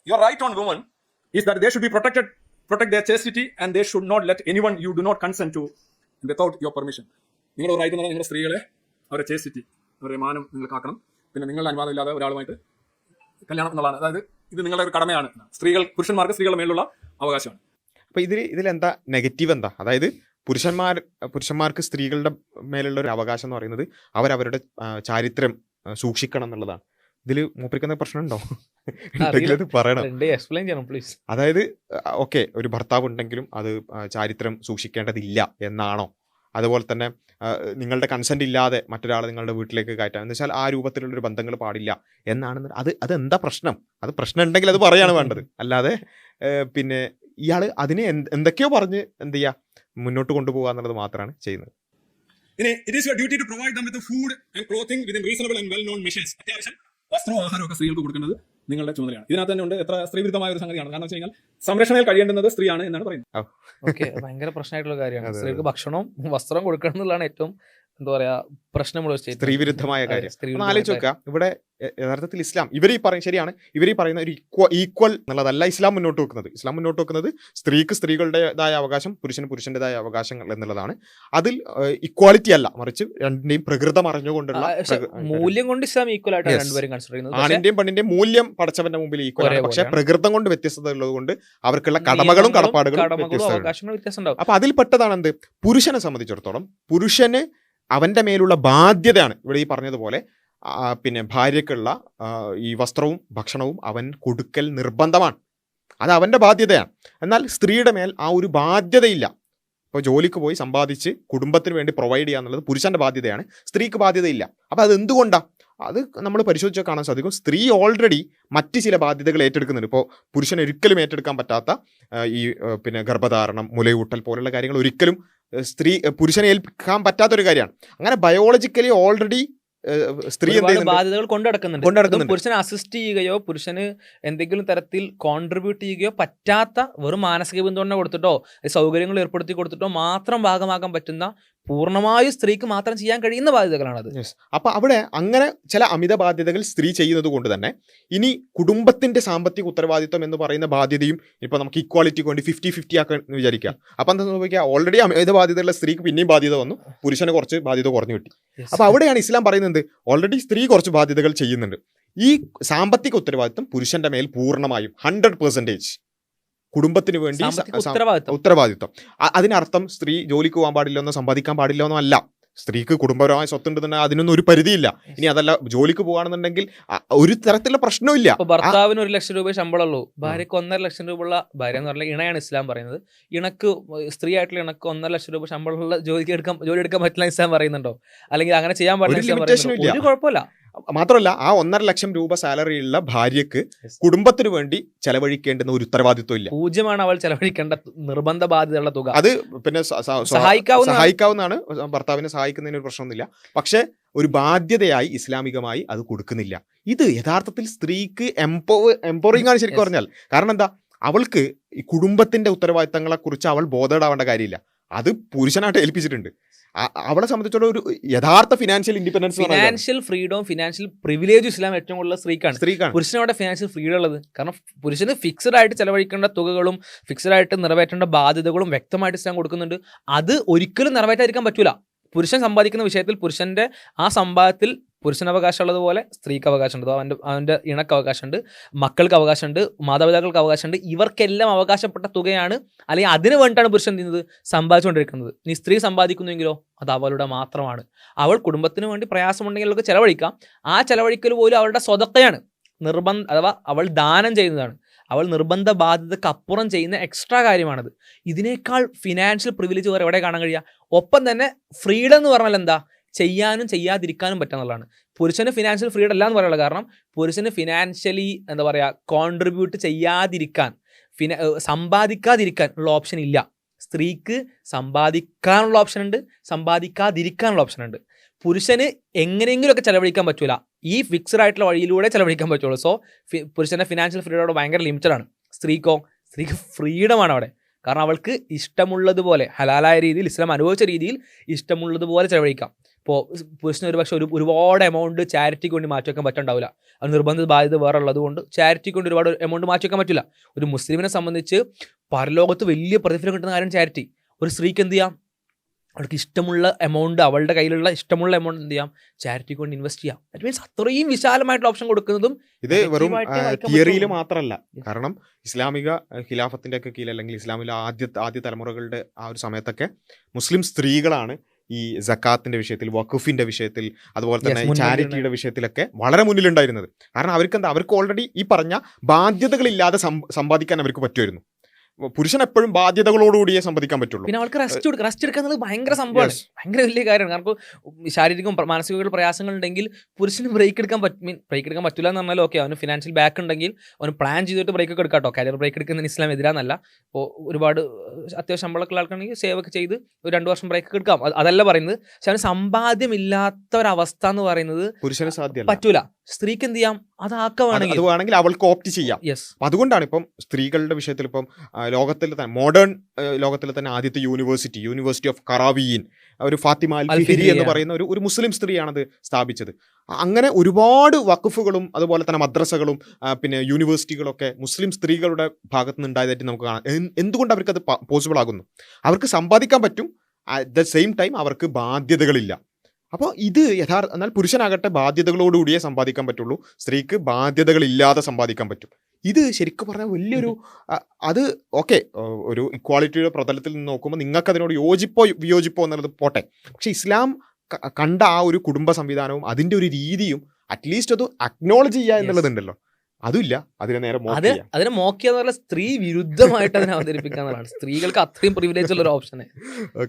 your right on women is that they should be protect their chastity, and they should not let anyone you do not consent to without your permission. നിങ്ങളുടെ right എന്ന് പറഞ്ഞാൽ നിങ്ങളുടെ സ്ത്രീകളെ അവരുടെ ചേസ്റ്റിറ്റി, അവരുടെ മാനം നിങ്ങൾ കാക്കണം. പിന്നെ നിങ്ങളുടെ അനുവാദം ഇല്ലാതെ ഒരാളുമായിട്ട് കല്യാണം എന്നുള്ളതാണ്. അതായത് ഇത് നിങ്ങളുടെ ഒരു കടമയാണ്. പുരുഷന്മാർക്ക് സ്ത്രീകളുടെ മേലുള്ള അവകാശമാണ്. അപ്പോൾ ഇതിലെന്താ നെഗറ്റീവ് എന്താ? അതായത് പുരുഷന്മാർക്ക് സ്ത്രീകളുടെ മേലുള്ള ഒരു അവകാശം എന്ന് പറയുന്നത് അവരവരുടെ ചാരിത്രം സൂക്ഷിക്കണം എന്നുള്ളതാണ്. ഇതിൽ മൂപ്പരിക്കുന്ന പ്രശ്നമുണ്ടോ? പറയണം പ്ലീസ്. അതായത് ഓക്കെ, ഒരു ഭർത്താവ് ഉണ്ടെങ്കിലും അത് ചാരിത്രം സൂക്ഷിക്കേണ്ടതില്ല എന്നാണോ? അതുപോലെ തന്നെ നിങ്ങളുടെ കൺസെന്റ് ഇല്ലാതെ മറ്റൊരാളെ നിങ്ങളുടെ വീട്ടിലേക്ക് കയറ്റാം എന്ന് വെച്ചാൽ ആ രൂപത്തിലുള്ളൊരു ബന്ധങ്ങൾ പാടില്ല എന്നാണ്. അതെന്താ പ്രശ്നം? അത് പ്രശ്നം ഉണ്ടെങ്കിൽ അത് പറയാണ് വേണ്ടത്. അല്ലാതെ പിന്നെ ഇയാൾ അതിനെ എന്തൊക്കെയോ പറഞ്ഞ് എന്ത് ചെയ്യുക, മുന്നോട്ട് കൊണ്ടുപോകുക എന്നുള്ളത് മാത്രമാണ് ചെയ്യുന്നത്. It is your duty to provide them with the food and clothing within reasonable and well-known measures. അത്യാവശ്യം വസ്ത്രവും ആഹാരവും ഒക്കെ സ്ത്രീകൾക്ക് കൊടുക്കുന്നത് നിങ്ങളുടെ ചുമതലയാണ്. ഇതിനകത്ത് തന്നെ ഉണ്ട് എത്ര സ്ത്രീവിരുദ്ധമായ ഒരു സംഗതിയാണ്. കാരണം വെച്ച് കഴിഞ്ഞാൽ സംരക്ഷണയിൽ കഴിയേണ്ടുന്നത് സ്ത്രീയാണ് എന്നാണ് പറയുന്നത്. ഓക്കെ, ഭയങ്കര പ്രശ്നമായിട്ടുള്ള കാര്യമാണ്. സ്ത്രീക്ക് ഭക്ഷണവും വസ്ത്രവും കൊടുക്കണം എന്നുള്ളതാണ് ഏറ്റവും എന്താ പറയാ പ്രശ്നമുള്ള സ്ത്രീവിരുദ്ധമായ കാര്യം. ആലോചിച്ച് നോക്കുക, ഇവിടെ യഥാർത്ഥത്തിൽ ഇസ്ലാം ശരിയാണ്, ഇവർ പറയുന്ന ഒരു ഈക്വൽ എന്നുള്ളതല്ല ഇസ്ലാം മുന്നോട്ട് വെക്കുന്നത്. ഇസ്ലാം മുന്നോട്ട് വെക്കുന്നത് സ്ത്രീക്ക് സ്ത്രീകളുടേതായ അവകാശം, പുരുഷന് പുരുഷന്റേതായ അവകാശങ്ങൾ എന്നുള്ളതാണ്. അതിൽ ഇക്വാലിറ്റി അല്ല, മറിച്ച് രണ്ടിന്റെയും പ്രകൃതം അറിഞ്ഞുകൊണ്ടുള്ള മൂല്യം കൊണ്ട് ഇസ്ലാം ഈക്വൽ ആയിട്ട് രണ്ടുപേരും കൺസിഡർ ചെയ്യുന്നത്. ആണിന്റെയും പെണ്ണിന്റെയും മൂല്യം പടച്ചവന്റെ മുമ്പിൽ ഈക്വൽ ആണ്. പക്ഷെ പ്രകൃതം കൊണ്ട് വ്യത്യസ്തത ഉള്ളത് കൊണ്ട് അവർക്കുള്ള കടമകളും കടപ്പാടുകളും വ്യത്യസ്തമുണ്ടാവും. അപ്പൊ അതിൽ പെട്ടതാണ് എന്ത്? പുരുഷനെ സംബന്ധിച്ചിടത്തോളം പുരുഷന് അവന്റെ മേലുള്ള ബാധ്യതയാണ് ഇവിടെ ഈ പറഞ്ഞതുപോലെ പിന്നെ ഭാര്യക്കുള്ള ഈ വസ്ത്രവും ഭക്ഷണവും അവൻ കൊടുക്കൽ നിർബന്ധമാണ്. അത് അവന്റെ ബാധ്യതയാണ്. എന്നാൽ സ്ത്രീയുടെ മേൽ ആ ഒരു ബാധ്യതയില്ല. ഇപ്പോൾ ജോലിക്ക് പോയി സമ്പാദിച്ച് കുടുംബത്തിന് വേണ്ടി പ്രൊവൈഡ് ചെയ്യുക എന്നുള്ളത് പുരുഷന്റെ ബാധ്യതയാണ്, സ്ത്രീക്ക് ബാധ്യതയില്ല. അപ്പോൾ അത് എന്തുകൊണ്ടാണ്? അത് നമ്മൾ പരിശോധിച്ചാൽ കാണാൻ സാധിക്കും. സ്ത്രീ ഓൾറെഡി മറ്റ് ചില ബാധ്യതകൾ ഏറ്റെടുക്കുന്നുണ്ട്. ഇപ്പോൾ പുരുഷൻ ഒരിക്കലും ഏറ്റെടുക്കാൻ പറ്റാത്ത ഈ പിന്നെ ഗർഭധാരണം, മുലയൂട്ടൽ പോലുള്ള കാര്യങ്ങൾ ഒരിക്കലും പുരുഷനെ ഏൽപ്പിക്കാൻ പറ്റാത്തൊരു കാര്യമാണ്. അങ്ങനെ ബയോളജിക്കലി ഓൾറെഡി സ്ത്രീ ബാധ്യതകൾ കൊണ്ടുനടക്കുന്നുണ്ട്. പുരുഷനെ അസിസ്റ്റ് ചെയ്യുകയോ പുരുഷന് എന്തെങ്കിലും തരത്തിൽ കോൺട്രിബ്യൂട്ട് ചെയ്യുകയോ പറ്റാത്ത വെറും മാനസിക പിന്തുണ കൊടുത്തിട്ടോ സൗകര്യങ്ങൾ ഏർപ്പെടുത്തി കൊടുത്തിട്ടോ മാത്രം ഭാഗമാക്കാൻ പറ്റുന്ന പൂർണ്ണമായും സ്ത്രീക്ക് മാത്രം ചെയ്യാൻ കഴിയുന്ന ബാധ്യതകളാണത്. അപ്പൊ അവിടെ അങ്ങനെ ചില അമിത ബാധ്യതകൾ സ്ത്രീ ചെയ്യുന്നത് കൊണ്ട് തന്നെ ഇനി കുടുംബത്തിന്റെ സാമ്പത്തിക ഉത്തരവാദിത്വം എന്ന് പറയുന്ന ബാധ്യതയും ഇപ്പൊ നമുക്ക് ഇക്വാലിറ്റിക്ക് വേണ്ടി 50-50 ആക്കാൻ വിചാരിക്കുക. അപ്പൊ എന്താ സംഭവിക്കുക? ഓൾറെഡി അമിത ബാധ്യതയുള്ള സ്ത്രീക്ക് പിന്നെയും ബാധ്യത വന്നു, പുരുഷന് കുറച്ച് ബാധ്യത കുറഞ്ഞു കിട്ടി. അപ്പൊ അവിടെയാണ് ഇസ്ലാം പറയുന്നത് ഓൾറെഡി സ്ത്രീ കുറച്ച് ബാധ്യതകൾ ചെയ്യുന്നുണ്ട്. ഈ സാമ്പത്തിക ഉത്തരവാദിത്വം പുരുഷന്റെ മേൽ പൂർണ്ണമായും 100% കുടുംബത്തിന് വേണ്ടി ഉത്തരവാദിത്വം. അതിനർത്ഥം സ്ത്രീ ജോലിക്ക് പോകാൻ പാടില്ലെന്നോ സമ്പാദിക്കാൻ പാടില്ലെന്നോ അല്ല. സ്ത്രീക്ക് കുടുംബപരമായ സ്വത്തുണ്ടെന്നുണ്ടെങ്കിൽ അതിനൊന്നും ഒരു പരിധിയില്ല. ഇനി അതല്ല ജോലിക്ക് പോകുകയാണെന്നുണ്ടെങ്കിൽ ഒരു തരത്തിലുള്ള പ്രശ്നമില്ല. ഭർത്താവിന് 1 ലക്ഷം രൂപ ശമ്പളമുള്ളൂ, ഭാര്യക്ക് 1.5 ലക്ഷം രൂപ ഉള്ള ഭാര്യ എന്ന് പറഞ്ഞാൽ ഇണയാണ് ഇസ്ലാം പറയുന്നത്. ഇണക്ക് സ്ത്രീ ആയിട്ടുള്ള ഇണക്ക് 1.5 ലക്ഷം രൂപ ശമ്പളമുള്ള ജോലി എടുക്കാൻ പറ്റില്ല ഇസ്ലാം പറയുന്നുണ്ടോ? അല്ലെങ്കിൽ അങ്ങനെ ചെയ്യാൻ പാടില്ല, ഒരു കുഴപ്പമില്ല. മാത്രമല്ല ആ 1.5 ലക്ഷം രൂപ സാലറിയുള്ള ഭാര്യക്ക് കുടുംബത്തിന് വേണ്ടി ചെലവഴിക്കേണ്ടുന്ന ഒരു ഉത്തരവാദിത്വം ഇല്ല. 0 അവൾ ചെലവഴിക്കേണ്ട നിർബന്ധ ബാധ്യതയുള്ള തുക. അത് പിന്നെ സഹായിക്കാവുന്നതാണ്, ഭർത്താവിനെ സഹായിക്കുന്നതിന് ഒരു പ്രശ്നമൊന്നുമില്ല. പക്ഷെ ഒരു ബാധ്യതയായി ഇസ്ലാമികമായി അത് കൊടുക്കുന്നില്ല. ഇത് യഥാർത്ഥത്തിൽ സ്ത്രീക്ക് എംപവറിംഗ് ആണ് ശരിക്കും പറഞ്ഞാൽ. കാരണം എന്താ, അവൾക്ക് ഈ കുടുംബത്തിന്റെ ഉത്തരവാദിത്തങ്ങളെ കുറിച്ച് അവൾ ബോധേഡാവേണ്ട കാര്യമില്ല. അത് പുരുഷനായിട്ട് ഏൽപ്പിച്ചിട്ടുണ്ട്. അവളെ സംബന്ധിച്ചുള്ള ഒരു യഥാർത്ഥ financial independence, financial freedom, financial privilege Islam ഏറ്റവും കൂടുതൽ സ്ത്രീക്കാണ്. പുരുഷനവിടെ ഫിനാൻഷ്യൽ ഫ്രീഡം ഉള്ളത്. കാരണം പുരുഷന് ഫിക്സഡ് ആയിട്ട് ചെലവഴിക്കേണ്ട തുകകളും ഫിക്സഡ് ആയിട്ട് നിറവേറ്റേണ്ട ബാധ്യതകളും വ്യക്തമായിട്ട് ഇസ്ലാം കൊടുക്കുന്നുണ്ട്. അത് ഒരിക്കലും നിറവേറ്റാതിരിക്കാൻ പറ്റൂല. പുരുഷൻ സമ്പാദിക്കുന്ന വിഷയത്തിൽ പുരുഷന്റെ ആ സമ്പാദത്തിൽ പുരുഷന് അവകാശം ഉള്ളതുപോലെ സ്ത്രീക്ക് അവകാശമുണ്ട്, അവൻ്റെ ഇണക്ക് അവകാശമുണ്ട്, മക്കൾക്ക് അവകാശമുണ്ട്, മാതാപിതാക്കൾക്ക് അവകാശമുണ്ട്. ഇവർക്കെല്ലാം അവകാശപ്പെട്ട തുകയാണ്, അല്ലെങ്കിൽ അതിന് വേണ്ടിയിട്ടാണ് പുരുഷൻ ചെയ്യുന്നത് സമ്പാദിച്ചുകൊണ്ടിരിക്കുന്നത്. ഇനി സ്ത്രീ സമ്പാദിക്കുന്നുവെങ്കിലോ അത് അവളുടെ മാത്രമാണ്. അവൾ കുടുംബത്തിന് വേണ്ടി പ്രയാസമുണ്ടെങ്കിൽ അവൾക്ക് ചെലവഴിക്കാം. ആ ചെലവഴിക്കൽ പോലും അവളുടെ സ്വതക്കയാണ്, അഥവാ അവൾ ദാനം ചെയ്യുന്നതാണ്. അവൾ നിർബന്ധ ബാധ്യതക്ക് അപ്പുറം ചെയ്യുന്ന എക്സ്ട്രാ കാര്യമാണത്. ഇതിനേക്കാൾ ഫിനാൻഷ്യൽ പ്രിവിലേജ് വേറെ എവിടെ കാണാൻ കഴിയുക? ഒപ്പം തന്നെ ഫ്രീഡം എന്ന് പറഞ്ഞാൽ എന്താ, ചെയ്യാനും ചെയ്യാതിരിക്കാനും പറ്റുന്നതാണ്. പുരുഷന് ഫിനാൻഷ്യൽ ഫ്രീഡം അല്ല എന്ന് പറയാനുള്ള കാരണം പുരുഷന് ഫിനാൻഷ്യലി എന്താ പറയുക കോൺട്രിബ്യൂട്ട് ചെയ്യാതിരിക്കാൻ, സമ്പാദിക്കാതിരിക്കാൻ ഉള്ള ഓപ്ഷൻ ഇല്ല. സ്ത്രീക്ക് സമ്പാദിക്കാനുള്ള ഓപ്ഷൻ ഉണ്ട്, സമ്പാദിക്കാതിരിക്കാനുള്ള ഓപ്ഷൻ ഉണ്ട്. പുരുഷന് എങ്ങനെയെങ്കിലുമൊക്കെ ചെലവഴിക്കാൻ പറ്റൂല, ഈ ഫിക്സഡ് ആയിട്ടുള്ള വഴിയിലൂടെ ചെലവഴിക്കാൻ പറ്റുള്ളൂ. സോ പുരുഷന്റെ ഫിനാൻഷ്യൽ ഫ്രീഡം ഭയങ്കര ലിമിറ്റഡ് ആണ്. സ്ത്രീക്ക് ഫ്രീഡമാണ് അവിടെ. കാരണം അവൾക്ക് ഇഷ്ടമുള്ളതുപോലെ ഹലാലായ രീതിയിൽ ഇസ്ലാം അനുഭവിച്ച രീതിയിൽ ഇഷ്ടമുള്ളതുപോലെ ചെലവഴിക്കാം. ഇപ്പോൾ പുരുഷന് ഒരു പക്ഷേ ഒരുപാട് എമൗണ്ട് ചാരിറ്റിക്ക് വേണ്ടി മാറ്റിവെക്കാൻ പറ്റുണ്ടാവില്ല. അത് നിർബന്ധിത ബാധ്യത വേറെ ഉള്ളതുകൊണ്ട് ചാരിറ്റിക്ക് വേണ്ടി ഒരുപാട് എമൗണ്ട് മാറ്റിവെക്കാൻ പറ്റില്ല. ഒരു മുസ്ലിമിനെ സംബന്ധിച്ച് പരലോകത്ത് വലിയ പ്രതിഫലം കിട്ടുന്ന കാര്യം ചാരിറ്റി. ഒരു സ്ത്രീക്ക് എന്ത് ചെയ്യാം, അവൾക്ക് ഇഷ്ടമുള്ള എമൗണ്ട്, അവളുടെ കയ്യിലുള്ള ഇഷ്ടമുള്ള എമൗണ്ട് എന്ത് ചെയ്യാം, ചാരിറ്റിക്ക് വേണ്ടി ഇൻവെസ്റ്റ് ചെയ്യാം. ദാറ്റ് മീൻസ് അത്രയും വിശാലമായിട്ടുള്ള ഓപ്ഷൻ കൊടുക്കുന്നതും ഇത് വെറും തിയറിയിൽ മാത്രമല്ല. കാരണം ഇസ്ലാമിക ഖിലാഫത്തിന്റെ ഒക്കെ കീഴിൽ അല്ലെങ്കിൽ ഇസ്ലാമിലെ ആദ്യ തലമുറകളുടെ ആ ഒരു സമയത്തൊക്കെ മുസ്ലിം സ്ത്രീകളാണ് ഈ സക്കാത്തിന്റെ വിഷയത്തിൽ, വഖഫിന്റെ വിഷയത്തിൽ, അതുപോലെ തന്നെ ചാരിറ്റിയുടെ വിഷയത്തിലൊക്കെ വളരെ മുന്നിലുണ്ടായിരുന്നത്. കാരണം അവർക്ക് ഓൾറെഡി ഈ പറഞ്ഞ ബാധ്യതകളില്ലാതെ സമ്പാദിക്കാൻ അവർക്ക് പറ്റുമായിരുന്നു. പുരുഷൻ എപ്പോഴും ബാധ്യതകളോടുകൂടിയേ സമ്പാദിക്കാൻ പറ്റുള്ളൂ. പിന്നെ അവൾക്ക് റെസ്റ്റ് എടുക്കുക എന്നുള്ളത് ഭയങ്കര സംഭവമാണ്, ഭയങ്കര വലിയ കാര്യമാണ്. കാരണം ശാരീരികവും മാനസികവും പ്രയാസങ്ങൾ ഉണ്ടെങ്കിൽ പുരുഷന് ബ്രേക്ക് എടുക്കാൻ പറ്റില്ല എന്ന് പറഞ്ഞാൽ ഓക്കെ, അവന് ഫിനാൻഷ്യൽ ബാക്ക് ഉണ്ടെങ്കിൽ അവന് പ്ലാൻ ചെയ്തിട്ട് ബ്രേക്ക് ഒക്കെ എടുക്കാം കേട്ടോ. കരിയർ ബ്രേക്ക് എടുക്കുന്നതിന് ഇസ്ലാം എതിരാന്നല്ല. ഇപ്പോൾ ഒരുപാട് അത്യാവശ്യം ശമ്പളമൊക്കെ ആൾക്കാണെങ്കിൽ സേവ് ഒക്കെ ചെയ്ത് ഒരു 2 വർഷം ബ്രേക്ക് എടുക്കാം, അതല്ല പറയുന്നത്. പക്ഷെ അവന് സമ്പാദ്യമില്ലാത്ത ഒരവസ്ഥ എന്ന് പറയുന്നത് പുരുഷന് സാധ്യമല്ല, പറ്റൂല. സ്ത്രീക്ക് എന്ത് ചെയ്യാം, അതാണെങ്കിൽ അവൾക്ക് ഓപ്റ്റ് ചെയ്യാം. അതുകൊണ്ടാണ് ഇപ്പം സ്ത്രീകളുടെ വിഷയത്തിൽ ഇപ്പം ലോകത്തിൽ തന്നെ മോഡേൺ ലോകത്തിൽ തന്നെ ആദ്യത്തെ യൂണിവേഴ്സിറ്റി ഓഫ് കറാവിയീൻ, ഒരു ഫാത്തിമ അൽ-ഫിഹ്രി എന്ന് പറയുന്ന ഒരു മുസ്ലിം സ്ത്രീയാണത് സ്ഥാപിച്ചത്. അങ്ങനെ ഒരുപാട് വഖഫുകളും അതുപോലെ തന്നെ മദ്രസകളും പിന്നെ യൂണിവേഴ്സിറ്റികളൊക്കെ മുസ്ലിം സ്ത്രീകളുടെ ഭാഗത്ത് നിന്ന് ഉണ്ടായതായിട്ട് നമുക്ക് കാണാം. എന്തുകൊണ്ട് അവർക്കത് പോസിബിൾ ആകുന്നു? അവർക്ക് സമ്പാദിക്കാൻ പറ്റും, അറ്റ് ദ സെയിം ടൈം അവർക്ക് ബാധ്യതകളില്ല. അപ്പോൾ ഇത് എന്നാൽ പുരുഷനാകട്ടെ ബാധ്യതകളോടുകൂടിയേ സമ്പാദിക്കാൻ പറ്റുള്ളൂ, സ്ത്രീക്ക് ബാധ്യതകളില്ലാതെ സമ്പാദിക്കാൻ പറ്റും. ഇത് ശരിക്കും പറഞ്ഞാൽ വലിയൊരു അത് ഓക്കെ, ഒരു ഇക്വാളിറ്റിയുടെ പ്രതലത്തിൽ നിന്ന് നോക്കുമ്പോൾ നിങ്ങൾക്ക് അതിനോട് യോജിപ്പോ വിയോജിപ്പോ എന്നുള്ളത് പോട്ടെ. പക്ഷെ ഇസ്ലാം കണ്ട ആ ഒരു കുടുംബ സംവിധാനവും അതിൻ്റെ ഒരു രീതിയും അറ്റ്ലീസ്റ്റ് അത് അക്നോളജ് ചെയ്യുക എന്നുള്ളതുണ്ടല്ലോ, അതുമില്ല. അതിനെ മോക്കിയെന്ന് പറഞ്ഞാൽ സ്ത്രീ വിരുദ്ധമായിട്ട് അതിനെ അവതരിപ്പിക്കാന്നുള്ളതാണ്. സ്ത്രീകൾക്ക് അത്രയും പ്രിവിലേജ് ഉള്ള ഒരു ഓപ്ഷനെ